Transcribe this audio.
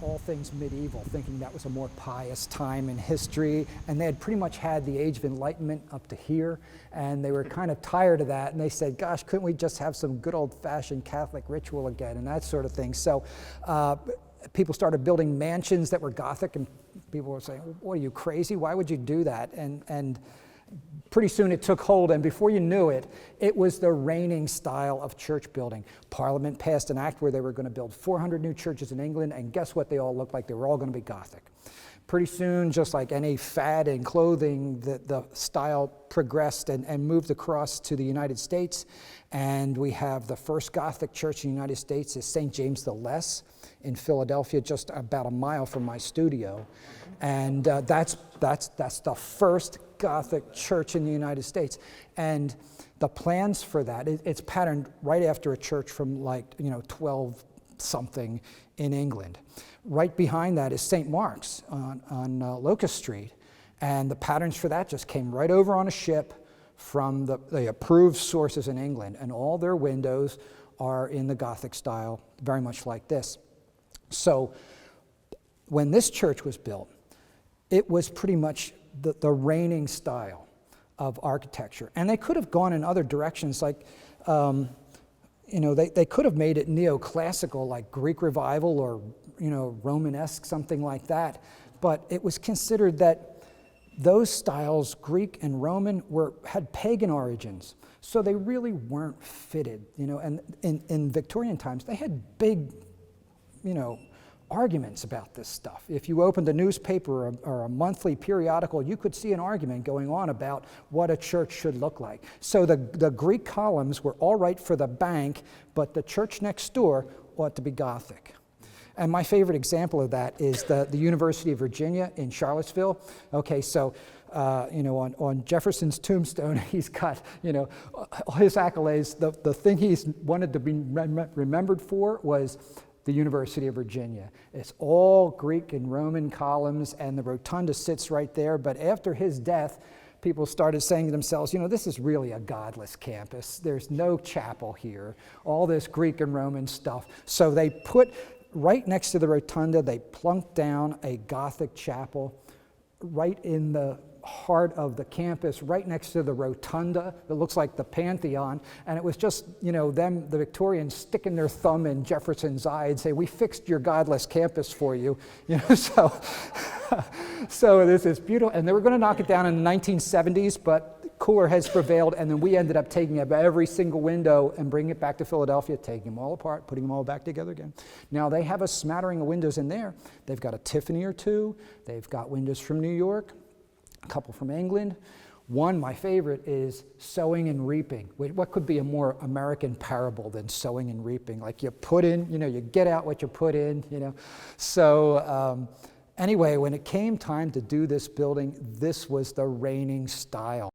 all things medieval, thinking that was a more pious time in history, and they had pretty much had the Age of Enlightenment up to here, and they were kind of tired of that, and they said, gosh, couldn't we just have some good old-fashioned Catholic ritual again, and that sort of thing. So people started building mansions that were Gothic, and people were saying, what, are you crazy? Why would you do that? And pretty soon it took hold, and before you knew it, it was the reigning style of church building. Parliament passed an act where they were going to build 400 new churches in England, and guess what they all looked like? They were all going to be Gothic. Pretty soon, just like any fad in clothing, the style progressed and moved across to the United States, and we have the first Gothic church in the United States is St. James the Less in Philadelphia, just about a mile from my studio, and that's the first Gothic church in the United States. And the plans for that, it's patterned right after a church from 12 something in England. Right behind that is St. Mark's on Locust Street, and the patterns for that just came right over on a ship from the approved sources in England, and all their windows are in the Gothic style, very much like this. So when this church was built, it was pretty much the reigning style of architecture. And they could have gone in other directions, like, they could have made it neoclassical, like Greek Revival or, Romanesque, something like that. But it was considered that those styles, Greek and Roman, had pagan origins. So they really weren't fitted, and in Victorian times, they had big, arguments about this stuff. If you opened a newspaper or a monthly periodical, you could see an argument going on about what a church should look like. So the Greek columns were all right for the bank, but the church next door ought to be Gothic. And my favorite example of that is the University of Virginia in Charlottesville. Okay, so on Jefferson's tombstone, he's got, his accolades. The thing he's wanted to be remembered for was the University of Virginia. It's all Greek and Roman columns, and the rotunda sits right there. But after his death, people started saying to themselves, this is really a godless campus. There's no chapel here, all this Greek and Roman stuff. So they put right next to the rotunda, they plunked down a Gothic chapel right in the heart of the campus, right next to the rotunda that looks like the Pantheon. And it was just, them, the Victorians, sticking their thumb in Jefferson's eye and say, we fixed your godless campus for you. So this is beautiful. And they were going to knock it down in the 1970s, but cooler heads prevailed, and then we ended up taking up every single window and bringing it back to Philadelphia, taking them all apart, putting them all back together again. Now they have a smattering of windows in there. They've got a Tiffany or two. They've got windows from New York, a couple from England. One, my favorite, is sowing and reaping. What could be a more American parable than sowing and reaping? Like you put in, you get out what you put in, So anyway, when it came time to do this building, this was the reigning style.